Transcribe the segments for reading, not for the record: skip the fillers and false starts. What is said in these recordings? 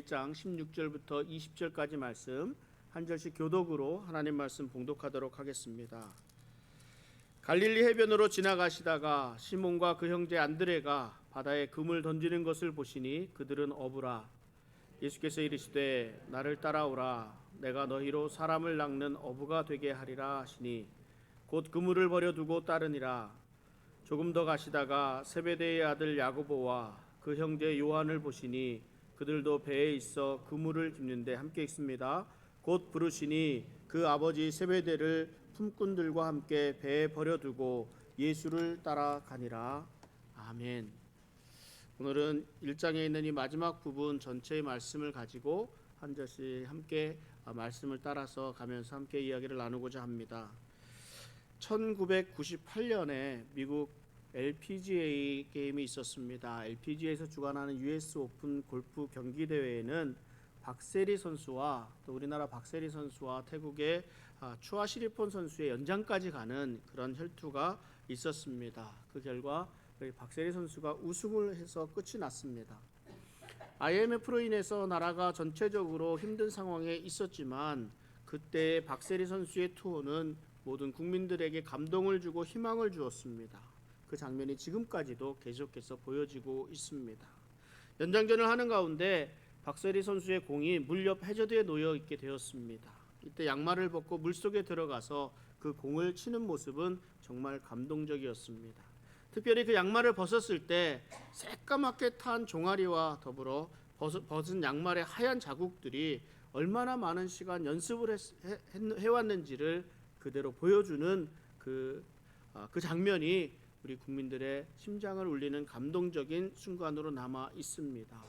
1장 16절부터 20절까지 말씀 한 절씩 교독으로 하나님 말씀 봉독하도록 하겠습니다. 갈릴리 해변으로 지나가시다가 시몬과 그 형제 안드레가 바다에 금을 던지는 것을 보시니 그들은 어부라. 예수께서 이르시되 나를 따라오라. 내가 너희로 사람을 낚는 어부가 되게 하리라 하시니 곧 그물을 버려두고 따르니라. 조금 더 가시다가 세베대의 아들 야고보와 그 형제 요한을 보시니 그들도 배에 있어 그물을 깁는데 함께 있습니다. 곧 부르시니 그 아버지 세베대를 품꾼들과 함께 배에 버려두고 예수를 따라가니라. 아멘. 오늘은 1장에 있는 이 마지막 부분 전체의 말씀을 가지고 한 절씩 함께 말씀을 따라서 가면서 함께 이야기를 나누고자 합니다. 1998년에 미국 LPGA 게임이 있었습니다. LPGA에서 주관하는 US 오픈 골프 경기 대회에는 박세리 선수와 또 우리나라 박세리 선수와 태국의 추아 시리폰 선수의 연장까지 가는 그런 혈투가 있었습니다. 그 결과 박세리 선수가 우승을 해서 끝이 났습니다. IMF로 인해서 나라가 전체적으로 힘든 상황에 있었지만 그때 박세리 선수의 투혼은 모든 국민들에게 감동을 주고 희망을 주었습니다. 그 장면이 지금까지도 계속해서 보여지고 있습니다. 연장전을 하는 가운데 박세리 선수의 공이 물 옆 해저드에 놓여 있게 되었습니다. 이때 양말을 벗고 물속에 들어가서 그 공을 치는 모습은 정말 감동적이었습니다. 특별히 그 양말을 벗었을 때 새까맣게 탄 종아리와 더불어 벗은 양말의 하얀 자국들이 얼마나 많은 시간 연습을 해왔는지를 그대로 보여주는 그 장면이 우리 국민들의 심장을 울리는 감동적인 순간으로 남아 있습니다.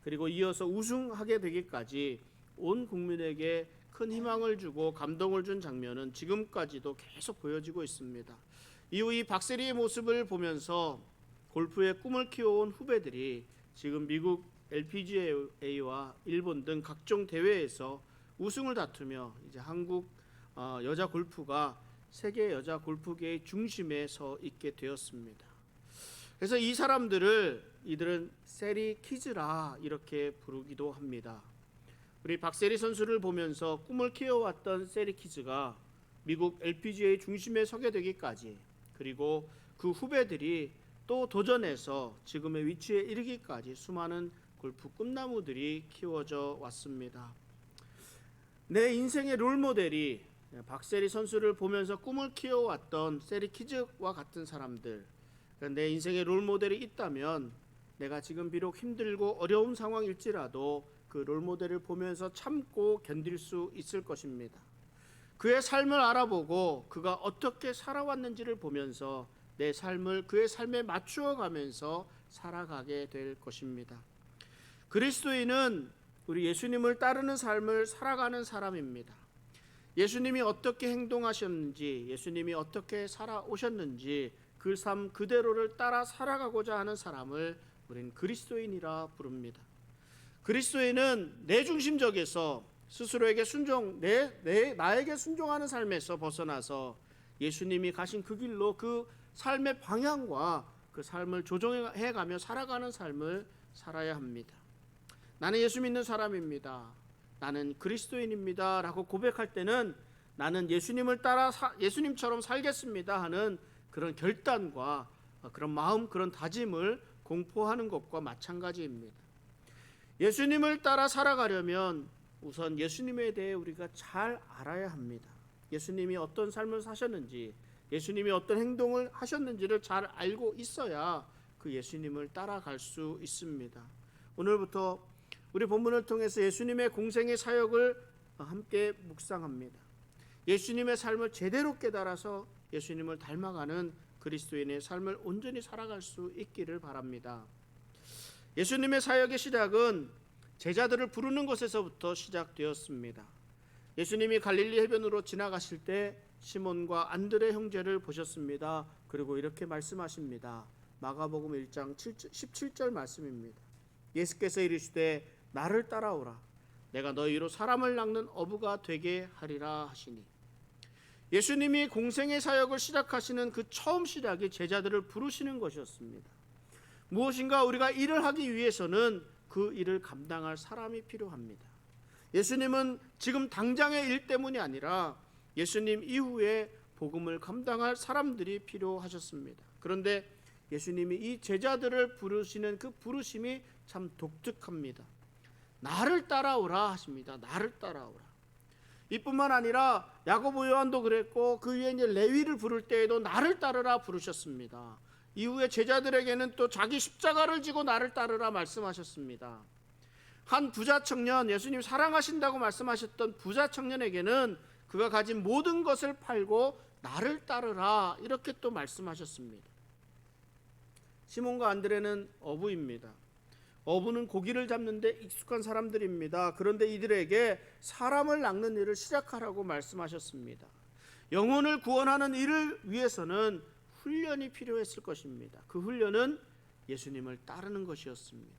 그리고 이어서 우승하게 되기까지 온 국민에게 큰 희망을 주고 감동을 준 장면은 지금까지도 계속 보여지고 있습니다. 이후 이 박세리의 모습을 보면서 골프의 꿈을 키워온 후배들이 지금 미국 LPGA와 일본 등 각종 대회에서 우승을 다투며 이제 한국 여자 골프가 세계 여자 골프계의 중심에 서 있게 되었습니다. 그래서 이 이들은 세리 키즈라 이렇게 부르기도 합니다. 우리 박세리 선수를 보면서 꿈을 키워왔던 세리 키즈가 미국 LPGA 중심에 서게 되기까지, 그리고 그 후배들이 또 도전해서 지금의 위치에 이르기까지 수많은 골프 꿈나무들이 키워져 왔습니다. 내 인생의 롤모델이 박세리 선수를 보면서 꿈을 키워왔던 세리 키즈와 같은 사람들, 내 인생의 롤모델이 있다면 내가 지금 비록 힘들고 어려운 상황일지라도 그 롤모델을 보면서 참고 견딜 수 있을 것입니다. 그의 삶을 알아보고 그가 어떻게 살아왔는지를 보면서 내 삶을 그의 삶에 맞추어 가면서 살아가게 될 것입니다. 그리스도인은 우리 예수님을 따르는 삶을 살아가는 사람입니다. 예수님이 어떻게 행동하셨는지, 예수님이 어떻게 살아오셨는지 그 삶 그대로를 따라 살아가고자 하는 사람을 우리는 그리스도인이라 부릅니다. 그리스도인은 내 중심적에서 스스로에게 나에게 순종하는 삶에서 벗어나서 예수님이 가신 그 길로 그 삶의 방향과 그 삶을 조정해가며 살아가는 삶을 살아야 합니다. 나는 예수 믿는 사람입니다. 나는 그리스도인입니다. 라고 고백할 때는 나는 예수님을 따라 예수님처럼 살겠습니다 하는 그런 결단과 그런 마음, 그런 다짐을 공포하는 것과 마찬가지입니다. 예수님을 따라 살아가려면 우선 예수님에 대해 우리가 잘 알아야 합니다. 예수님이 어떤 삶을 사셨는지, 예수님이 어떤 행동을 하셨는지를 잘 알고 있어야 그 예수님을 따라갈 수 있습니다. 오늘부터 우리 본문을 통해서 예수님의 공생의 사역을 함께 묵상합니다. 예수님의 삶을 제대로 깨달아서 예수님을 닮아가는 그리스도인의 삶을 온전히 살아갈 수 있기를 바랍니다. 예수님의 사역의 시작은 제자들을 부르는 것에서부터 시작되었습니다. 예수님이 갈릴리 해변으로 지나가실 때 시몬과 안드레 형제를 보셨습니다. 그리고 이렇게 말씀하십니다. 마가복음 1장 17절 말씀입니다. 예수께서 이르시되 나를 따라오라. 내가 너희로 사람을 낚는 어부가 되게 하리라 하시니, 예수님이 공생의 사역을 시작하시는 그 처음 시작이 제자들을 부르시는 것이었습니다. 무엇인가 우리가 일을 하기 위해서는 그 일을 감당할 사람이 필요합니다. 예수님은 지금 당장의 일 때문이 아니라 예수님 이후에 복음을 감당할 사람들이 필요하셨습니다. 그런데 예수님이 이 제자들을 부르시는 그 부르심이 참 독특합니다. 나를 따라오라 하십니다. 나를 따라오라. 이뿐만 아니라 야고보 요한도 그랬고 그 위에 이제 레위를 부를 때에도 나를 따르라 부르셨습니다. 이후에 제자들에게는 또 자기 십자가를 지고 나를 따르라 말씀하셨습니다. 한 부자 청년, 예수님 사랑하신다고 말씀하셨던 부자 청년에게는 그가 가진 모든 것을 팔고 나를 따르라 이렇게 또 말씀하셨습니다. 시몬과 안드레는 어부입니다. 어부는 고기를 잡는 데 익숙한 사람들입니다. 그런데 이들에게 사람을 낚는 일을 시작하라고 말씀하셨습니다. 영혼을 구원하는 일을 위해서는 훈련이 필요했을 것입니다. 그 훈련은 예수님을 따르는 것이었습니다.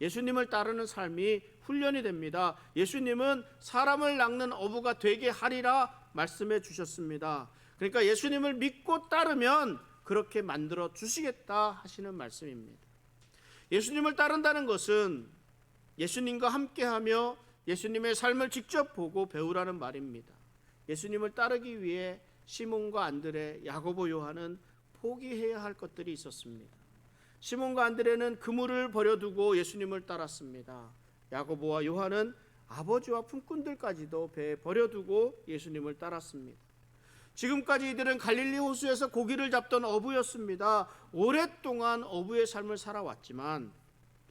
예수님을 따르는 삶이 훈련이 됩니다. 예수님은 사람을 낚는 어부가 되게 하리라 말씀해 주셨습니다. 그러니까 예수님을 믿고 따르면 그렇게 만들어 주시겠다 하시는 말씀입니다. 예수님을 따른다는 것은 예수님과 함께하며 예수님의 삶을 직접 보고 배우라는 말입니다. 예수님을 따르기 위해 시몬과 안드레, 야고보, 요한은 포기해야 할 것들이 있었습니다. 시몬과 안드레는 그물을 버려두고 예수님을 따랐습니다. 야고보와 요한은 아버지와 품꾼들까지도 배에 버려두고 예수님을 따랐습니다. 지금까지 이들은 갈릴리 호수에서 고기를 잡던 어부였습니다. 오랫동안 어부의 삶을 살아왔지만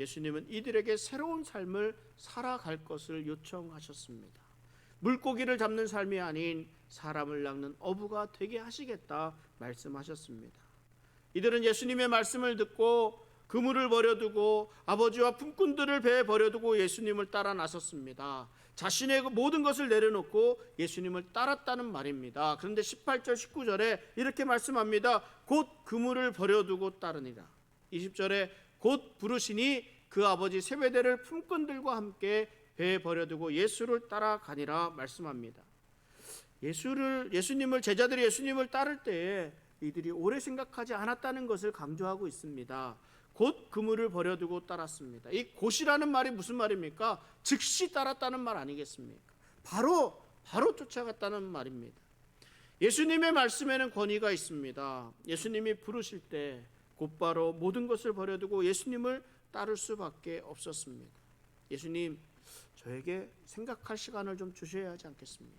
예수님은 이들에게 새로운 삶을 살아갈 것을 요청하셨습니다. 물고기를 잡는 삶이 아닌 사람을 낚는 어부가 되게 하시겠다 말씀하셨습니다. 이들은 예수님의 말씀을 듣고 그물을 버려두고 아버지와 품꾼들을 배에 버려두고 예수님을 따라 나섰습니다. 자신의 모든 것을 내려놓고 예수님을 따랐다는 말입니다. 그런데 18절 19절에 이렇게 말씀합니다. 곧 그물을 버려두고 따르니라. 20절에 곧 부르시니 그 아버지 세베대를 품꾼들과 함께 배에 버려두고 예수를 따라가니라 말씀합니다. 예수님을 제자들이 예수님을 따를 때에 이들이 오래 생각하지 않았다는 것을 강조하고 있습니다. 곧 그물을 버려두고 따랐습니다. 이 곧이라는 말이 무슨 말입니까? 즉시 따랐다는 말 아니겠습니까? 바로 쫓아갔다는 말입니다. 예수님의 말씀에는 권위가 있습니다. 예수님이 부르실 때 곧바로 모든 것을 버려두고 예수님을 따를 수밖에 없었습니다. 예수님, 저에게 생각할 시간을 좀 주셔야 하지 않겠습니까?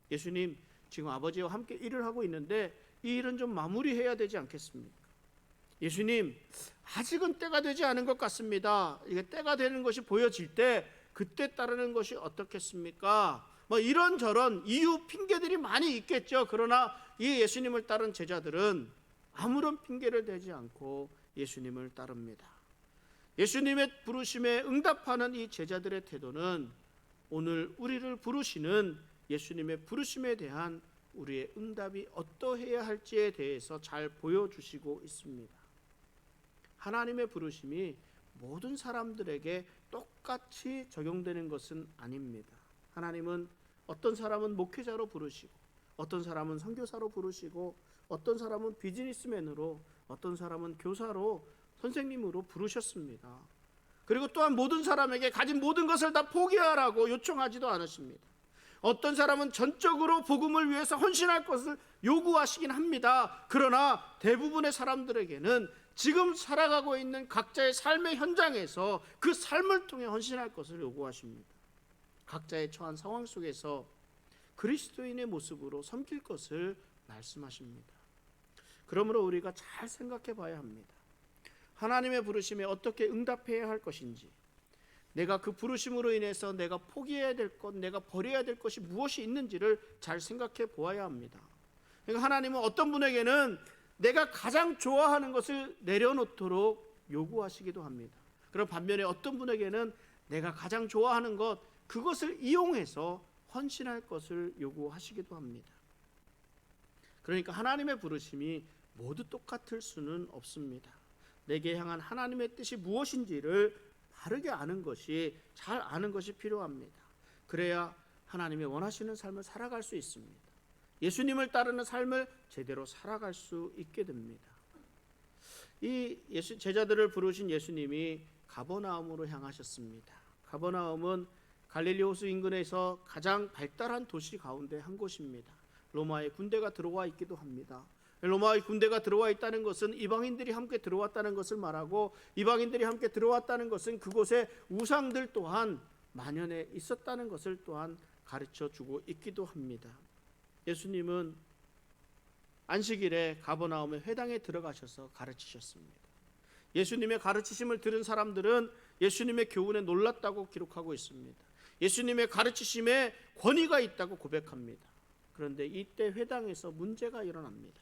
예수님, 지금 아버지와 함께 일을 하고 있는데 이 일은 좀 마무리해야 되지 않겠습니까? 예수님, 아직은 때가 되지 않은 것 같습니다. 이게 때가 되는 것이 보여질 때 그때 따르는 것이 어떻겠습니까? 이런저런 이유 핑계들이 많이 있겠죠. 그러나 이 예수님을 따른 제자들은 아무런 핑계를 대지 않고 예수님을 따릅니다. 예수님의 부르심에 응답하는 이 제자들의 태도는 오늘 우리를 부르시는 예수님의 부르심에 대한 우리의 응답이 어떠해야 할지에 대해서 잘 보여주시고 있습니다. 하나님의 부르심이 모든 사람들에게 똑같이 적용되는 것은 아닙니다. 하나님은 어떤 사람은 목회자로 부르시고 어떤 사람은 선교사로 부르시고 어떤 사람은 비즈니스맨으로 어떤 사람은 교사로 선생님으로 부르셨습니다. 그리고 또한 모든 사람에게 가진 모든 것을 다 포기하라고 요청하지도 않으십니다. 어떤 사람은 전적으로 복음을 위해서 헌신할 것을 요구하시긴 합니다. 그러나 대부분의 사람들에게는 지금 살아가고 있는 각자의 삶의 현장에서 그 삶을 통해 헌신할 것을 요구하십니다. 각자의 처한 상황 속에서 그리스도인의 모습으로 섬길 것을 말씀하십니다. 그러므로 우리가 잘 생각해 봐야 합니다. 하나님의 부르심에 어떻게 응답해야 할 것인지, 내가 그 부르심으로 인해서 내가 포기해야 될 것, 내가 버려야 될 것이 무엇이 있는지를 잘 생각해 보아야 합니다. 그러니까 하나님은 어떤 분에게는 내가 가장 좋아하는 것을 내려놓도록 요구하시기도 합니다. 그럼 반면에 어떤 분에게는 내가 가장 좋아하는 것, 그것을 이용해서 헌신할 것을 요구하시기도 합니다. 그러니까 하나님의 부르심이 모두 똑같을 수는 없습니다. 내게 향한 하나님의 뜻이 무엇인지를 바르게 아는 것이, 잘 아는 것이 필요합니다. 그래야 하나님이 원하시는 삶을 살아갈 수 있습니다. 예수님을 따르는 삶을 제대로 살아갈 수 있게 됩니다. 이 제자들을 부르신 예수님이 가버나움으로 향하셨습니다. 가버나움은 갈릴리 호수 인근에서 가장 발달한 도시 가운데 한 곳입니다. 로마의 군대가 들어와 있기도 합니다. 로마의 군대가 들어와 있다는 것은 이방인들이 함께 들어왔다는 것을 말하고, 이방인들이 함께 들어왔다는 것은 그곳에 우상들 또한 만연해 있었다는 것을 또한 가르쳐 주고 있기도 합니다. 예수님은 안식일에 가버나움의 회당에 들어가셔서 가르치셨습니다. 예수님의 가르치심을 들은 사람들은 예수님의 교훈에 놀랐다고 기록하고 있습니다. 예수님의 가르치심에 권위가 있다고 고백합니다. 그런데 이때 회당에서 문제가 일어납니다.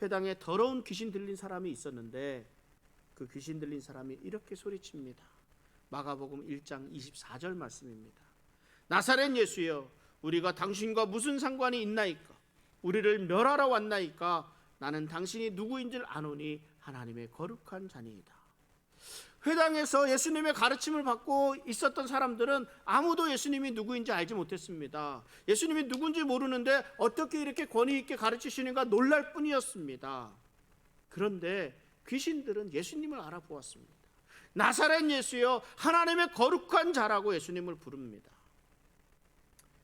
회당에 더러운 귀신 들린 사람이 있었는데 그 귀신 들린 사람이 이렇게 소리칩니다. 마가복음 1장 24절 말씀입니다. 나사렛 예수여, 우리가 당신과 무슨 상관이 있나이까? 우리를 멸하러 왔나이까? 나는 당신이 누구인 줄 아노니 하나님의 거룩한 자니이다. 회당에서 예수님의 가르침을 받고 있었던 사람들은 아무도 예수님이 누구인지 알지 못했습니다. 예수님이 누군지 모르는데 어떻게 이렇게 권위 있게 가르치시는가 놀랄 뿐이었습니다. 그런데 귀신들은 예수님을 알아보았습니다. 나사렛 예수여, 하나님의 거룩한 자라고 예수님을 부릅니다.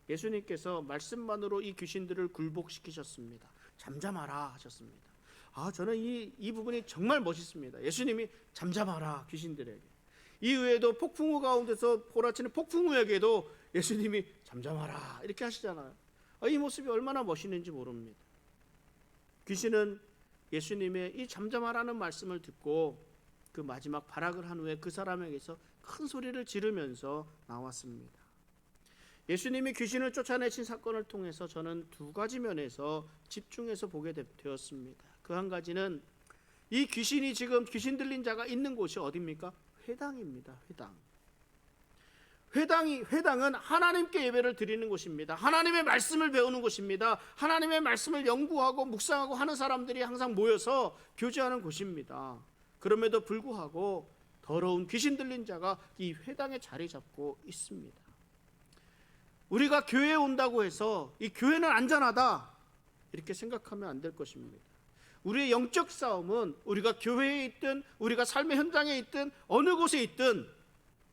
예수님께서 말씀만으로 이 귀신들을 굴복시키셨습니다. 잠잠하라 하셨습니다. 저는 이 부분이 정말 멋있습니다. 예수님이 잠잠하라 귀신들에게. 이외에도 폭풍우 가운데서 몰아치는 폭풍우에게도 예수님이 잠잠하라 이렇게 하시잖아요. 이 모습이 얼마나 멋있는지 모릅니다. 귀신은 예수님의 이 잠잠하라는 말씀을 듣고 그 마지막 발악을 한 후에 그 사람에게서 큰 소리를 지르면서 나왔습니다. 예수님이 귀신을 쫓아내신 사건을 통해서 저는 두 가지 면에서 집중해서 보게 되었습니다. 그 한 가지는 이 귀신이 지금 귀신 들린 자가 있는 곳이 어디입니까? 회당입니다. 회당은 하나님께 예배를 드리는 곳입니다. 하나님의 말씀을 배우는 곳입니다. 하나님의 말씀을 연구하고 묵상하고 하는 사람들이 항상 모여서 교제하는 곳입니다. 그럼에도 불구하고 더러운 귀신 들린 자가 이 회당에 자리 잡고 있습니다. 우리가 교회에 온다고 해서 이 교회는 안전하다 이렇게 생각하면 안 될 것입니다. 우리의 영적 싸움은 우리가 교회에 있든 우리가 삶의 현장에 있든 어느 곳에 있든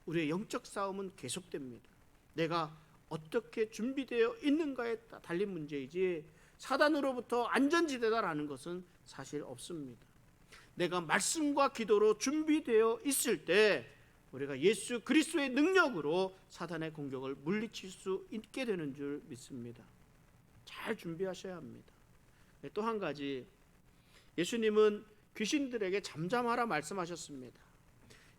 우리의 영적 싸움은 계속됩니다. 내가 어떻게 준비되어 있는가에 달린 문제이지 사단으로부터 안전지대다라는 것은 사실 없습니다. 내가 말씀과 기도로 준비되어 있을 때 우리가 예수 그리스도의 능력으로 사단의 공격을 물리칠 수 있게 되는 줄 믿습니다. 잘 준비하셔야 합니다. 또 한 가지, 예수님은 귀신들에게 잠잠하라 말씀하셨습니다.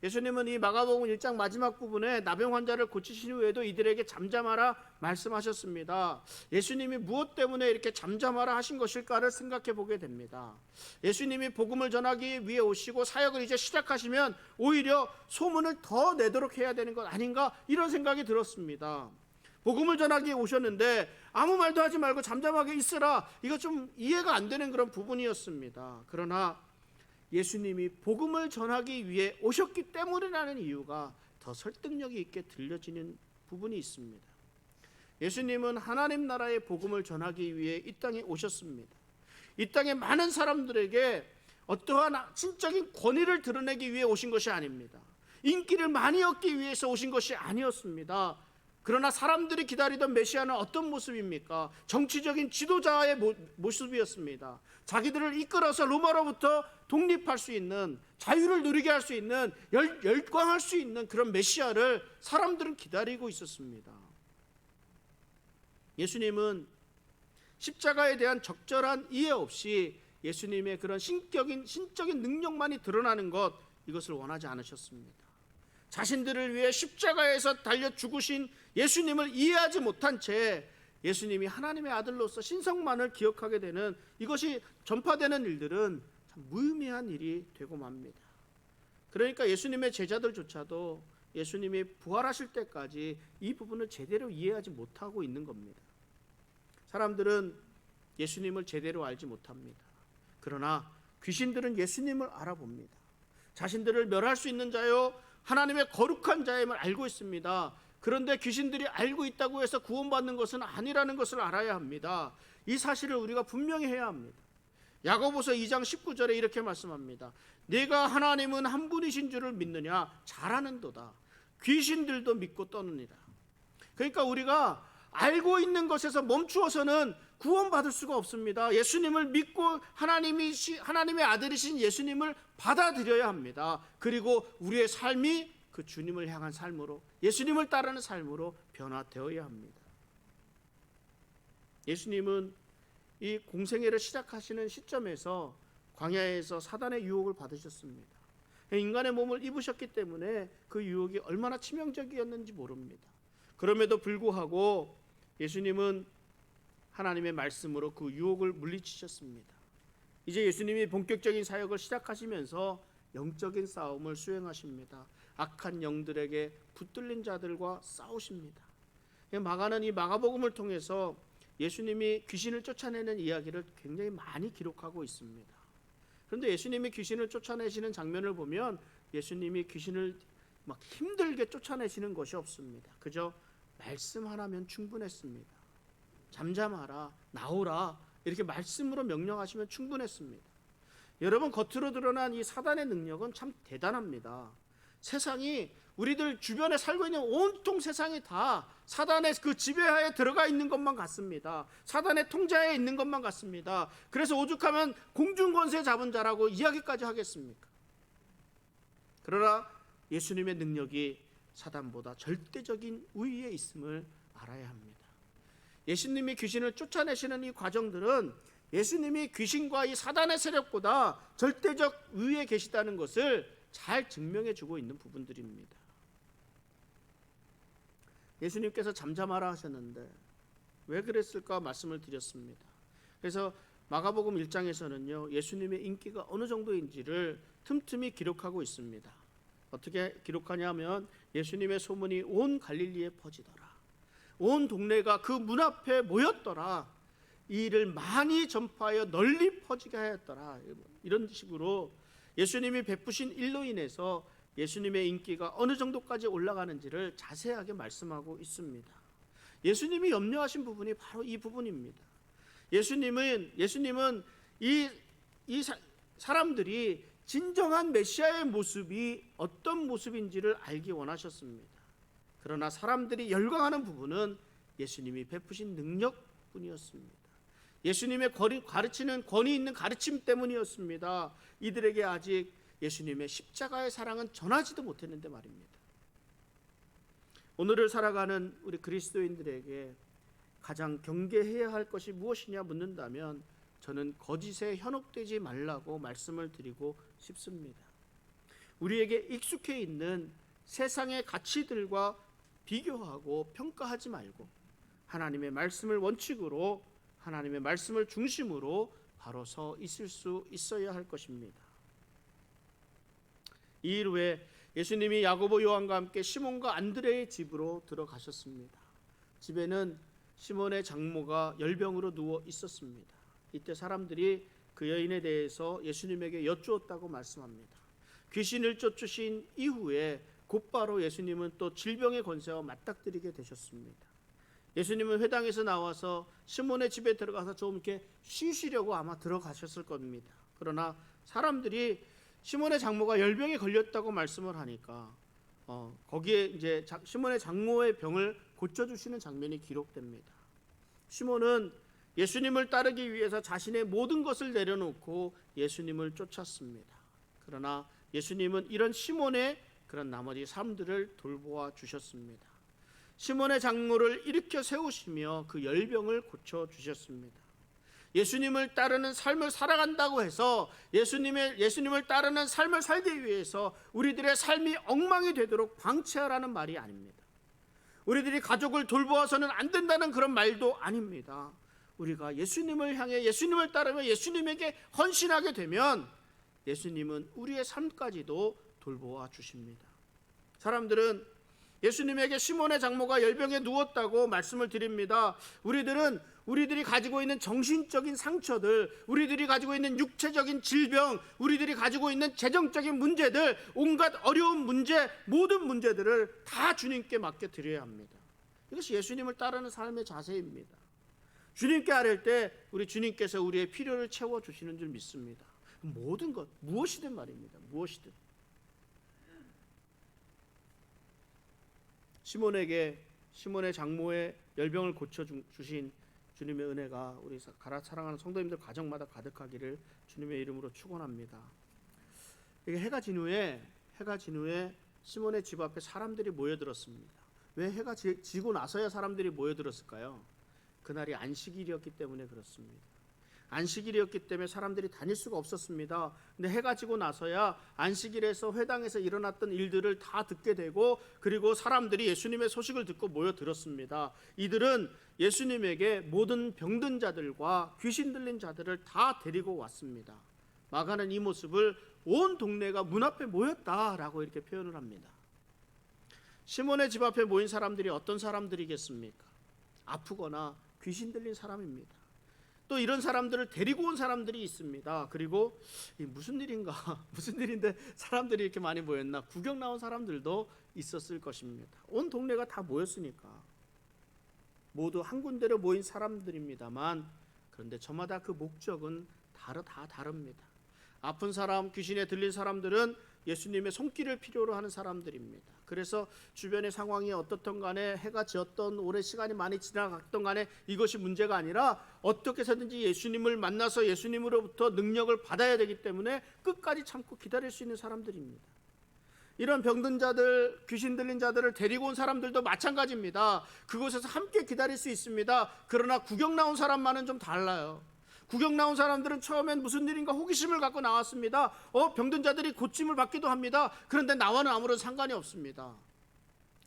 예수님은 이 마가복음 1장 마지막 부분에 나병 환자를 고치신 후에도 이들에게 잠잠하라 말씀하셨습니다. 예수님이 무엇 때문에 이렇게 잠잠하라 하신 것일까를 생각해 보게 됩니다. 예수님이 복음을 전하기 위해 오시고 사역을 이제 시작하시면 오히려 소문을 더 내도록 해야 되는 것 아닌가 이런 생각이 들었습니다. 복음을 전하기 위해 오셨는데 아무 말도 하지 말고 잠잠하게 있으라, 이거 좀 이해가 안 되는 그런 부분이었습니다. 그러나 예수님이 복음을 전하기 위해 오셨기 때문이라는 이유가 더 설득력이 있게 들려지는 부분이 있습니다. 예수님은 하나님 나라의 복음을 전하기 위해 이 땅에 오셨습니다. 이 땅의 많은 사람들에게 어떠한 신적인 권위를 드러내기 위해 오신 것이 아닙니다. 인기를 많이 얻기 위해서 오신 것이 아니었습니다. 그러나 사람들이 기다리던 메시아는 어떤 모습입니까? 정치적인 지도자의 모습이었습니다. 자기들을 이끌어서 로마로부터 독립할 수 있는, 자유를 누리게 할 수 있는, 열광할 수 있는 그런 메시아를 사람들은 기다리고 있었습니다. 예수님은 십자가에 대한 적절한 이해 없이 예수님의 그런 신적인 능력만이 드러나는 것, 이것을 원하지 않으셨습니다. 자신들을 위해 십자가에서 달려 죽으신 예수님을 이해하지 못한 채 예수님이 하나님의 아들로서 신성만을 기억하게 되는, 이것이 전파되는 일들은 참 무의미한 일이 되고 맙니다. 그러니까 예수님의 제자들조차도 예수님이 부활하실 때까지 이 부분을 제대로 이해하지 못하고 있는 겁니다. 사람들은 예수님을 제대로 알지 못합니다. 그러나 귀신들은 예수님을 알아봅니다. 자신들을 멸할 수 있는 자요 하나님의 거룩한 자임을 알고 있습니다. 그런데 귀신들이 알고 있다고 해서 구원받는 것은 아니라는 것을 알아야 합니다. 이 사실을 우리가 분명히 해야 합니다. 야고보서 2장 19절에 이렇게 말씀합니다. 내가 하나님은 한 분이신 줄을 믿느냐? 잘하는도다. 귀신들도 믿고 떠느니라. 그러니까 우리가 알고 있는 것에서 멈추어서는 구원받을 수가 없습니다. 예수님을 믿고 하나님의 아들이신 예수님을 받아들여야 합니다. 그리고 우리의 삶이 그 주님을 향한 삶으로, 예수님을 따르는 삶으로 변화되어야 합니다. 예수님은 이 공생애를 시작하시는 시점에서 광야에서 사단의 유혹을 받으셨습니다. 인간의 몸을 입으셨기 때문에 그 유혹이 얼마나 치명적이었는지 모릅니다. 그럼에도 불구하고 예수님은 하나님의 말씀으로 그 유혹을 물리치셨습니다. 이제 예수님이 본격적인 사역을 시작하시면서 영적인 싸움을 수행하십니다. 악한 영들에게 붙들린 자들과 싸우십니다. 마가는 이 마가복음을 통해서 예수님이 귀신을 쫓아내는 이야기를 굉장히 많이 기록하고 있습니다. 그런데 예수님이 귀신을 쫓아내시는 장면을 보면 예수님이 귀신을 막 힘들게 쫓아내시는 것이 없습니다. 그저 말씀 하나면 충분했습니다. 잠잠하라, 나오라, 이렇게 말씀으로 명령하시면 충분했습니다. 여러분, 겉으로 드러난 이 사단의 능력은 참 대단합니다. 세상이, 우리들 주변에 살고 있는 온통 세상이 다 사단의 그 지배하에 들어가 있는 것만 같습니다. 사단의 통제하에 있는 것만 같습니다. 그래서 오죽하면 공중권세 잡은 자라고 이야기까지 하겠습니까? 그러나 예수님의 능력이 사단보다 절대적인 우위에 있음을 알아야 합니다. 예수님이 귀신을 쫓아내시는 이 과정들은 예수님이 귀신과 이 사단의 세력보다 절대적 우위에 계시다는 것을 잘 증명해 주고 있는 부분들입니다. 예수님께서 잠잠하라 하셨는데 왜 그랬을까 말씀을 드렸습니다. 그래서 마가복음 1장에서는요, 예수님의 인기가 어느 정도인지를 틈틈이 기록하고 있습니다. 어떻게 기록하냐면 예수님의 소문이 온 갈릴리에 퍼지더라. 온 동네가 그 문 앞에 모였더라. 이 일을 많이 전파하여 널리 퍼지게 하였더라. 이런 식으로 예수님이 베푸신 일로 인해서 예수님의 인기가 어느 정도까지 올라가는지를 자세하게 말씀하고 있습니다. 예수님이 염려하신 부분이 바로 이 부분입니다. 예수님은 이 사람들이 진정한 메시아의 모습이 어떤 모습인지를 알기 원하셨습니다. 그러나 사람들이 열광하는 부분은 예수님이 베푸신 능력뿐이었습니다. 예수님의 가르치는 권위 있는 가르침 때문이었습니다. 이들에게 아직 예수님의 십자가의 사랑은 전하지도 못했는데 말입니다. 오늘을 살아가는 우리 그리스도인들에게 가장 경계해야 할 것이 무엇이냐 묻는다면 저는 거짓에 현혹되지 말라고 말씀을 드리고 싶습니다. 우리에게 익숙해 있는 세상의 가치들과 비교하고 평가하지 말고 하나님의 말씀을 원칙으로, 하나님의 말씀을 중심으로 바로 서 있을 수 있어야 할 것입니다. 이 일 후에 예수님이 야고보, 요한과 함께 시몬과 안드레의 집으로 들어가셨습니다. 집에는 시몬의 장모가 열병으로 누워 있었습니다. 이때 사람들이 그 여인에 대해서 예수님에게 여쭈었다고 말씀합니다. 귀신을 쫓으신 이후에 곧바로 예수님은 또 질병의 권세와 맞닥뜨리게 되셨습니다. 예수님은 회당에서 나와서 시몬의 집에 들어가서 좀 이렇게 쉬시려고 아마 들어가셨을 겁니다. 그러나 사람들이 시몬의 장모가 열병에 걸렸다고 말씀을 하니까 거기에 이제 시몬의 장모의 병을 고쳐주시는 장면이 기록됩니다. 시몬은 예수님을 따르기 위해서 자신의 모든 것을 내려놓고 예수님을 쫓았습니다. 그러나 예수님은 이런 시몬의 그런 나머지 삶들을 돌보아 주셨습니다. 시몬의 장모를 일으켜 세우시며 그 열병을 고쳐 주셨습니다. 예수님을 따르는 삶을 살아간다고 해서 예수님을 따르는 삶을 살기 위해서 우리들의 삶이 엉망이 되도록 방치하라는 말이 아닙니다. 우리들이 가족을 돌보아서는 안 된다는 그런 말도 아닙니다. 우리가 예수님을 향해 예수님을 따르며 예수님에게 헌신하게 되면 예수님은 우리의 삶까지도 돌보아 주십니다. 사람들은 예수님에게 시몬의 장모가 열병에 누웠다고 말씀을 드립니다. 우리들이 가지고 있는 정신적인 상처들, 우리들이 가지고 있는 육체적인 질병, 우리들이 가지고 있는 재정적인 문제들, 온갖 어려운 문제, 모든 문제들을 다 주님께 맡겨 드려야 합니다. 이것이 예수님을 따르는 삶의 자세입니다. 주님께 아뢰 때 우리 주님께서 우리의 필요를 채워주시는 줄 믿습니다. 모든 것, 무엇이든 말입니다. 무엇이든. 시몬의 장모의 열병을 고쳐주신 주님의 은혜가 우리 사랑하는 성도님들 가정마다 가득하기를 주님의 이름으로 축원합니다. 이게 해가 진 후에 시몬의 집 앞에 사람들이 모여들었습니다. 왜 해가 지고 나서야 사람들이 모여들었을까요? 그날이 안식일이었기 때문에 그렇습니다. 안식일이었기 때문에 사람들이 다닐 수가 없었습니다. 근데 해가 지고 나서야 안식일에서 회당에서 일어났던 일들을 다 듣게 되고, 그리고 사람들이 예수님의 소식을 듣고 모여들었습니다. 이들은 예수님에게 모든 병든 자들과 귀신 들린 자들을 다 데리고 왔습니다. 마가는 이 모습을 온 동네가 문 앞에 모였다라고 이렇게 표현을 합니다. 시몬의 집 앞에 모인 사람들이 어떤 사람들이겠습니까? 아프거나 귀신 들린 사람입니다. 또 이런 사람들을 데리고 온 사람들이 있습니다. 그리고 무슨 일인가, 무슨 일인데 사람들이 이렇게 많이 모였나, 구경 나온 사람들도 있었을 것입니다. 온 동네가 다 모였으니까 모두 한 군데로 모인 사람들입니다만, 그런데 저마다 그 목적은 다 다릅니다. 아픈 사람, 귀신에 들린 사람들은 예수님의 손길을 필요로 하는 사람들입니다. 그래서 주변의 상황이 어떻든 간에, 해가 지었던, 오래 시간이 많이 지나갔던 간에 이것이 문제가 아니라 어떻게 해서든지 예수님을 만나서 예수님으로부터 능력을 받아야 되기 때문에 끝까지 참고 기다릴 수 있는 사람들입니다. 이런 병든 자들, 귀신 들린 자들을 데리고 온 사람들도 마찬가지입니다. 그곳에서 함께 기다릴 수 있습니다. 그러나 구경 나온 사람만은 좀 달라요. 구경 나온 사람들은 처음엔 무슨 일인가 호기심을 갖고 나왔습니다. 병든 자들이 고침을 받기도 합니다. 그런데 나와는 아무런 상관이 없습니다.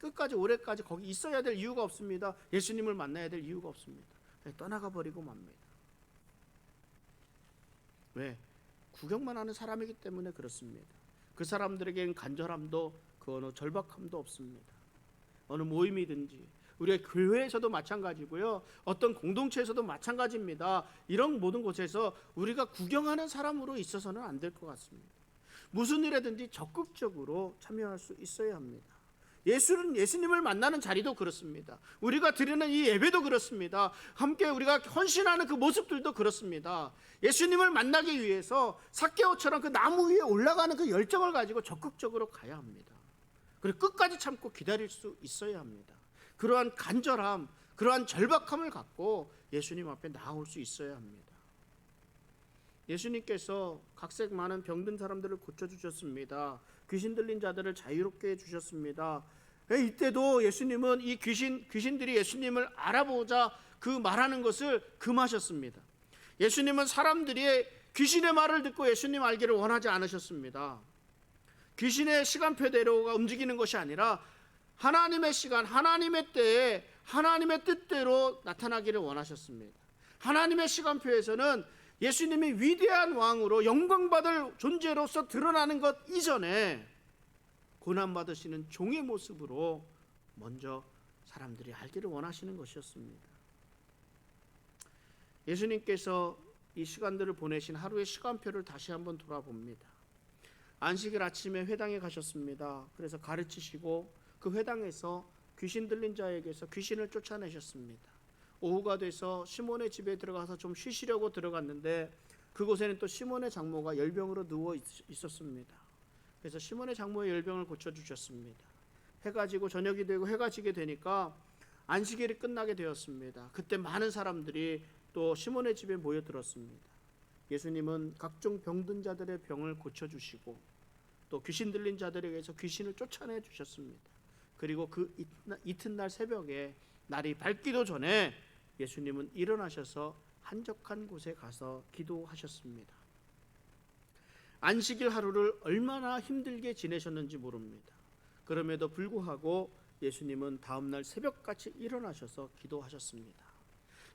끝까지 오래까지 거기 있어야 될 이유가 없습니다. 예수님을 만나야 될 이유가 없습니다. 떠나가 버리고 맙니다. 왜? 구경만 하는 사람이기 때문에 그렇습니다. 그 사람들에게는 간절함도 그 어느 절박함도 없습니다. 어느 모임이든지, 우리의 교회에서도 마찬가지고요, 어떤 공동체에서도 마찬가지입니다. 이런 모든 곳에서 우리가 구경하는 사람으로 있어서는 안 될 것 같습니다. 무슨 일에든지 적극적으로 참여할 수 있어야 합니다. 예수님을 만나는 자리도 그렇습니다. 우리가 드리는 이 예배도 그렇습니다. 함께 우리가 헌신하는 그 모습들도 그렇습니다. 예수님을 만나기 위해서 삭개오처럼 그 나무 위에 올라가는 그 열정을 가지고 적극적으로 가야 합니다. 그리고 끝까지 참고 기다릴 수 있어야 합니다. 그러한 간절함, 그러한 절박함을 갖고 예수님 앞에 나올 수 있어야 합니다. 예수님께서 각색 많은 병든 사람들을 고쳐주셨습니다. 귀신 들린 자들을 자유롭게 해주셨습니다. 이때도 예수님은 이 귀신들이 예수님을 알아보자 그 말하는 것을 금하셨습니다. 예수님은 사람들이 귀신의 말을 듣고 예수님 알기를 원하지 않으셨습니다. 귀신의 시간표대로가 움직이는 것이 아니라 하나님의 시간, 하나님의 때에 하나님의 뜻대로 나타나기를 원하셨습니다. 하나님의 시간표에서는 예수님이 위대한 왕으로 영광받을 존재로서 드러나는 것 이전에 고난받으시는 종의 모습으로 먼저 사람들이 알기를 원하시는 것이었습니다. 예수님께서 이 시간들을 보내신 하루의 시간표를 다시 한번 돌아봅니다. 안식일 아침에 회당에 가셨습니다. 그래서 가르치시고 그 회당에서 귀신 들린 자에게서 귀신을 쫓아내셨습니다. 오후가 돼서 시몬의 집에 들어가서 좀 쉬시려고 들어갔는데 그곳에는 또 시몬의 장모가 열병으로 누워 있었습니다. 그래서 시몬의 장모의 열병을 고쳐주셨습니다. 해가 지고 저녁이 되고 해가 지게 되니까 안식일이 끝나게 되었습니다. 그때 많은 사람들이 또 시몬의 집에 모여들었습니다. 예수님은 각종 병든 자들의 병을 고쳐주시고 또 귀신 들린 자들에게서 귀신을 쫓아내 주셨습니다. 그리고 그 이튿날 새벽에 날이 밝기도 전에 예수님은 일어나셔서 한적한 곳에 가서 기도하셨습니다. 안식일 하루를 얼마나 힘들게 지내셨는지 모릅니다. 그럼에도 불구하고 예수님은 다음날 새벽같이 일어나셔서 기도하셨습니다.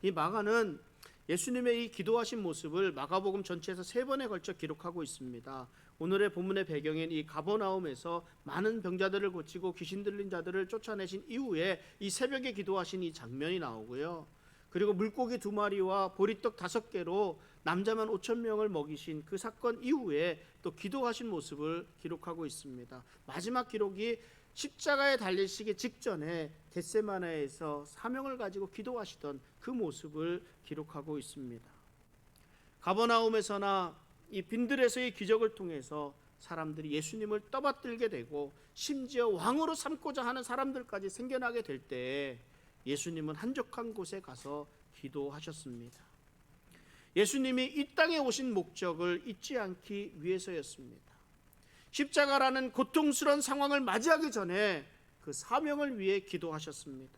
이 마가는 예수님의 이 기도하신 모습을 마가복음 전체에서 3번에 걸쳐 기록하고 있습니다. 오늘의 본문의 배경인 이 가버나움에서 많은 병자들을 고치고 귀신 들린 자들을 쫓아내신 이후에 이 새벽에 기도하신 이 장면이 나오고요. 그리고 물고기 2마리와 보리떡 5개로 남자만 5,000명을 먹이신 그 사건 이후에 또 기도하신 모습을 기록하고 있습니다. 마지막 기록이 십자가에 달리시기 직전에 겟세마네에서 사명을 가지고 기도하시던 그 모습을 기록하고 있습니다. 가버나움에서나 이 빈들에서의 기적을 통해서 사람들이 예수님을 떠받들게 되고 심지어 왕으로 삼고자 하는 사람들까지 생겨나게 될 때 예수님은 한적한 곳에 가서 기도하셨습니다. 예수님이 이 땅에 오신 목적을 잊지 않기 위해서였습니다. 십자가라는 고통스러운 상황을 맞이하기 전에 그 사명을 위해 기도하셨습니다.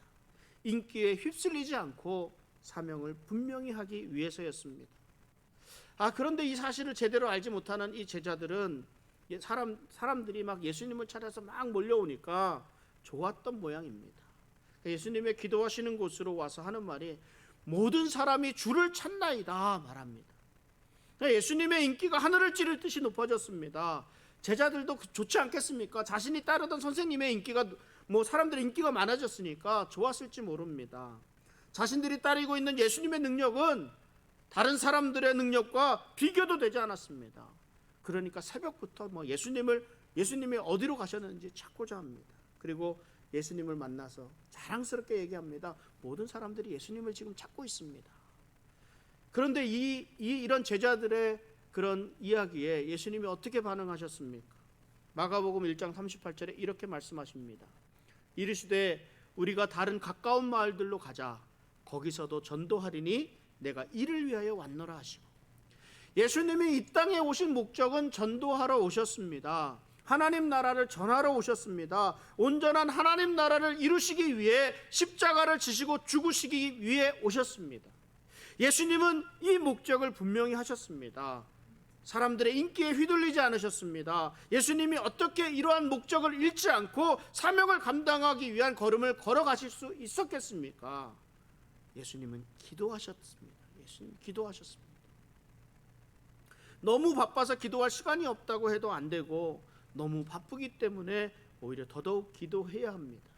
인기에 휩쓸리지 않고 사명을 분명히 하기 위해서였습니다. 그런데 이 사실을 제대로 알지 못하는 이 제자들은 사람들이 막 예수님을 찾아서 막 몰려오니까 좋았던 모양입니다. 예수님의 기도하시는 곳으로 와서 하는 말이 모든 사람이 주를 찾나이다 말합니다. 예수님의 인기가 하늘을 찌를 듯이 높아졌습니다. 제자들도 좋지 않겠습니까? 자신이 따르던 선생님의 인기가 사람들의 인기가 많아졌으니까 좋았을지 모릅니다. 자신들이 따르고 있는 예수님의 능력은 다른 사람들의 능력과 비교도 되지 않았습니다. 그러니까 새벽부터 예수님이 어디로 가셨는지 찾고자 합니다. 그리고 예수님을 만나서 자랑스럽게 얘기합니다. 모든 사람들이 예수님을 지금 찾고 있습니다. 그런데 이런 제자들의 그런 이야기에 예수님이 어떻게 반응하셨습니까? 마가복음 1장 38절에 이렇게 말씀하십니다. 이르시되 우리가 다른 가까운 마을들로 가자. 거기서도 전도하리니 내가 이를 위하여 왔노라 하시고, 예수님이 이 땅에 오신 목적은 전도하러 오셨습니다. 하나님 나라를 전하러 오셨습니다. 온전한 하나님 나라를 이루시기 위해 십자가를 지시고 죽으시기 위해 오셨습니다. 예수님은 이 목적을 분명히 하셨습니다. 사람들의 인기에 휘둘리지 않으셨습니다. 예수님이 어떻게 이러한 목적을 잃지 않고 사명을 감당하기 위한 걸음을 걸어가실 수 있었겠습니까? 예수님은 기도하셨습니다. 예수님 기도하셨습니다. 너무 바빠서 기도할 시간이 없다고 해도 안 되고, 너무 바쁘기 때문에 오히려 더더욱 기도해야 합니다.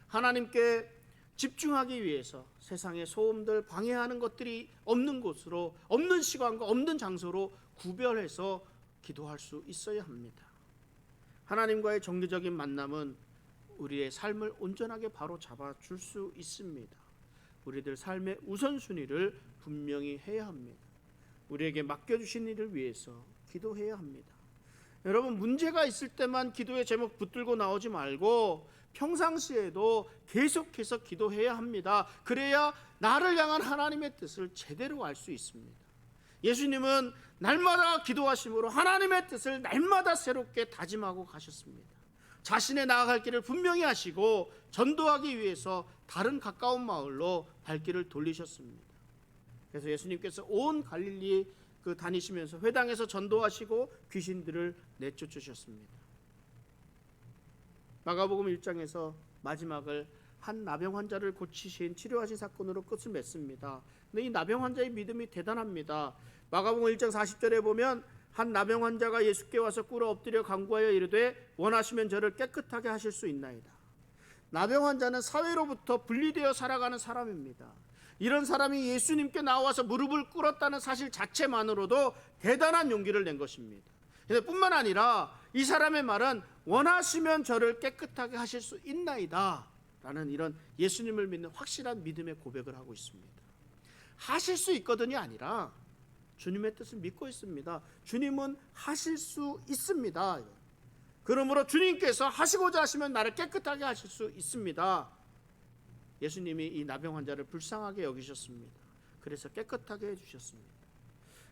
하나님께 집중하기 위해서 세상의 소음들, 방해하는 것들이 없는 곳으로, 없는 시간과 없는 장소로 구별해서 기도할 수 있어야 합니다. 하나님과의 정기적인 만남은 우리의 삶을 온전하게 바로 잡아줄 수 있습니다. 우리들 삶의 우선순위를 분명히 해야 합니다. 우리에게 맡겨주신 일을 위해서 기도해야 합니다. 여러분, 문제가 있을 때만 기도의 제목 붙들고 나오지 말고 평상시에도 계속해서 기도해야 합니다. 그래야 나를 향한 하나님의 뜻을 제대로 알 수 있습니다. 예수님은 날마다 기도하심으로 하나님의 뜻을 날마다 새롭게 다짐하고 가셨습니다. 자신의 나아갈 길을 분명히 하시고 전도하기 위해서 다른 가까운 마을로 발길을 돌리셨습니다. 그래서 예수님께서 온 갈릴리 다니시면서 회당에서 전도하시고 귀신들을 내쫓으셨습니다. 마가복음 1장에서 마지막을 한 나병 환자를 고치신, 치료하신 사건으로 끝을 맺습니다. 근데 이 나병 환자의 믿음이 대단합니다. 마가복음 1장 40절에 보면 한 나병 환자가 예수께 와서 꿇어 엎드려 간구하여 이르되 원하시면 저를 깨끗하게 하실 수 있나이다. 나병 환자는 사회로부터 분리되어 살아가는 사람입니다. 이런 사람이 예수님께 나와서 무릎을 꿇었다는 사실 자체만으로도 대단한 용기를 낸 것입니다. 뿐만 아니라 이 사람의 말은 원하시면 저를 깨끗하게 하실 수 있나이다 라는 이런 예수님을 믿는 확실한 믿음의 고백을 하고 있습니다. 하실 수 있거든이 아니라 주님의 뜻을 믿고 있습니다. 주님은 하실 수 있습니다. 그러므로 주님께서 하시고자 하시면 나를 깨끗하게 하실 수 있습니다. 예수님이 이 나병 환자를 불쌍하게 여기셨습니다. 그래서 깨끗하게 해주셨습니다.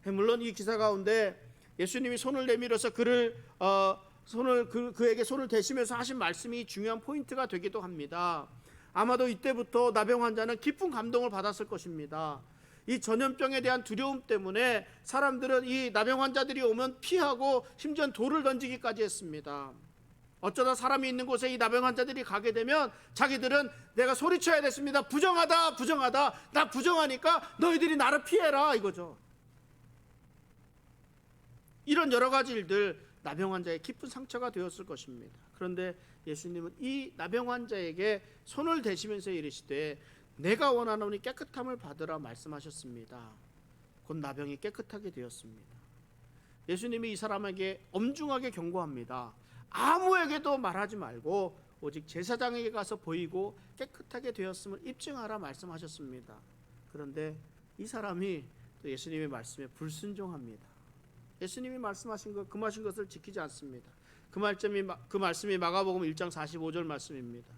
물론 이 기사 가운데 예수님이 손을 내밀어서 그에게 손을 대시면서 하신 말씀이 중요한 포인트가 되기도 합니다. 아마도 이때부터 나병 환자는 깊은 감동을 받았을 것입니다. 이 전염병에 대한 두려움 때문에 사람들은 이 나병 환자들이 오면 피하고 심지어 돌을 던지기까지 했습니다. 어쩌다 사람이 있는 곳에 이 나병 환자들이 가게 되면 자기들은 내가 소리쳐야 됐습니다. 부정하다, 부정하다. 나 부정하니까 너희들이 나를 피해라 이거죠. 이런 여러 가지 일들 나병 환자의 깊은 상처가 되었을 것입니다. 그런데 예수님은 이 나병 환자에게 손을 대시면서 이르시되 내가 원하노니 깨끗함을 받으라 말씀하셨습니다. 곧 나병이 깨끗하게 되었습니다. 예수님이 이 사람에게 엄중하게 경고합니다. 아무에게도 말하지 말고 오직 제사장에게 가서 보이고 깨끗하게 되었음을 입증하라 말씀하셨습니다. 그런데 이 사람이 또 예수님의 말씀에 불순종합니다. 예수님이 말씀하신 것, 금하신 것을 지키지 않습니다. 그 말씀이 마가복음 1장 45절 말씀입니다.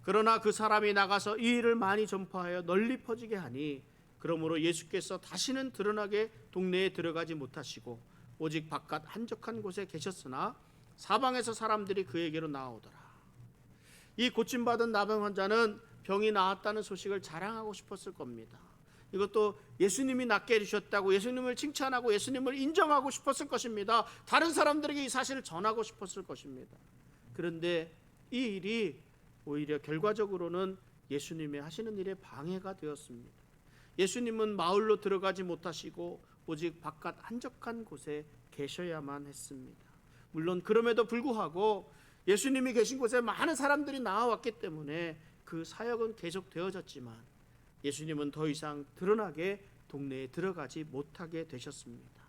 그러나 그 사람이 나가서 이 일을 많이 전파하여 널리 퍼지게 하니 그러므로 예수께서 다시는 드러나게 동네에 들어가지 못하시고 오직 바깥 한적한 곳에 계셨으나 사방에서 사람들이 그에게로 나오더라. 이 고침받은 나병 환자는 병이 나았다는 소식을 자랑하고 싶었을 겁니다. 이것도 예수님이 낫게 해주셨다고 예수님을 칭찬하고 예수님을 인정하고 싶었을 것입니다. 다른 사람들에게 이 사실을 전하고 싶었을 것입니다. 그런데 이 일이 오히려 결과적으로는 예수님의 하시는 일에 방해가 되었습니다. 예수님은 마을로 들어가지 못하시고 오직 바깥 한적한 곳에 계셔야만 했습니다. 물론 그럼에도 불구하고 예수님이 계신 곳에 많은 사람들이 나와왔기 때문에 그 사역은 계속되어졌지만 예수님은 더 이상 드러나게 동네에 들어가지 못하게 되셨습니다.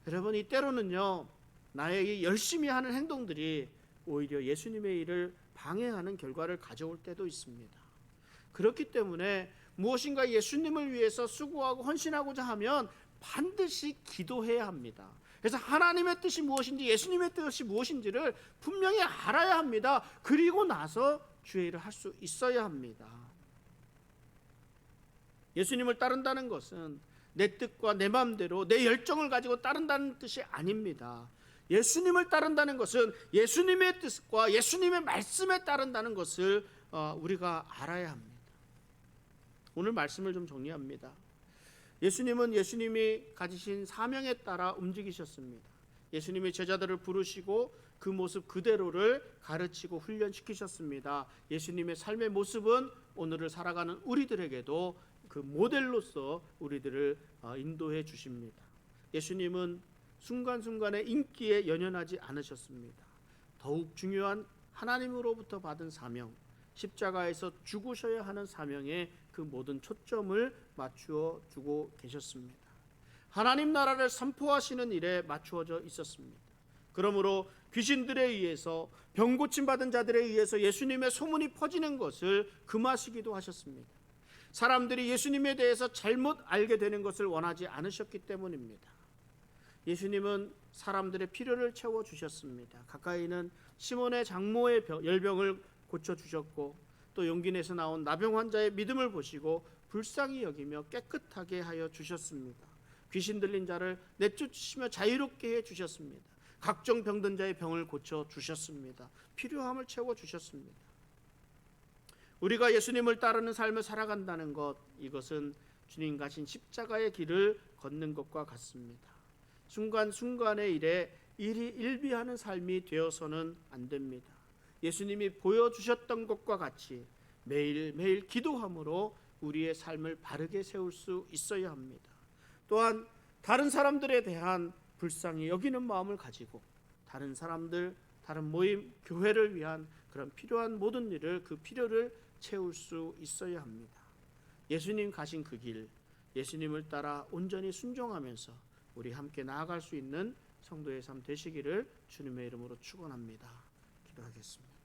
여러분, 이 때로는요, 나의 열심히 하는 행동들이 오히려 예수님의 일을 방해하는 결과를 가져올 때도 있습니다. 그렇기 때문에 무엇인가 예수님을 위해서 수고하고 헌신하고자 하면 반드시 기도해야 합니다. 그래서 하나님의 뜻이 무엇인지 예수님의 뜻이 무엇인지를 분명히 알아야 합니다. 그리고 나서 주의 일을 할 수 있어야 합니다. 예수님을 따른다는 것은 내 뜻과 내 마음대로 내 열정을 가지고 따른다는 뜻이 아닙니다. 예수님을 따른다는 것은 예수님의 뜻과 예수님의 말씀에 따른다는 것을 우리가 알아야 합니다. 오늘 말씀을 좀 정리합니다. 예수님은 예수님이 가지신 사명에 따라 움직이셨습니다. 예수님이 제자들을 부르시고 그 모습 그대로를 가르치고 훈련시키셨습니다. 예수님의 삶의 모습은 오늘을 살아가는 우리들에게도 그 모델로서 우리들을 인도해 주십니다. 예수님은 순간순간의 인기에 연연하지 않으셨습니다. 더욱 중요한 하나님으로부터 받은 사명, 십자가에서 죽으셔야 하는 사명에 그 모든 초점을 맞추어 주고 계셨습니다. 하나님 나라를 선포하시는 일에 맞추어져 있었습니다. 그러므로 귀신들에 의해서 병 고침 받은 자들에 의해서 예수님의 소문이 퍼지는 것을 금하시기도 하셨습니다. 사람들이 예수님에 대해서 잘못 알게 되는 것을 원하지 않으셨기 때문입니다. 예수님은 사람들의 필요를 채워 주셨습니다. 가까이는 시몬의 장모의 열병을 고쳐 주셨고 또 용기 내서 나온 나병 환자의 믿음을 보시고 불쌍히 여기며 깨끗하게 하여 주셨습니다. 귀신 들린 자를 내쫓으시며 자유롭게 해 주셨습니다. 각종 병든 자의 병을 고쳐 주셨습니다. 필요함을 채워 주셨습니다. 우리가 예수님을 따르는 삶을 살아간다는 것, 이것은 주님 가신 십자가의 길을 걷는 것과 같습니다. 순간순간의 일에 일희일비하는 삶이 되어서는 안 됩니다. 예수님이 보여주셨던 것과 같이 매일매일 기도함으로 우리의 삶을 바르게 세울 수 있어야 합니다. 또한 다른 사람들에 대한 불쌍히 여기는 마음을 가지고 다른 사람들, 다른 모임, 교회를 위한 그런 필요한 모든 일을 그 필요를 채울 수 있어야 합니다. 예수님 가신 그 길, 예수님을 따라 온전히 순종하면서 우리 함께 나아갈 수 있는 성도의 삶 되시기를 주님의 이름으로 축원합니다. 기도하겠습니다.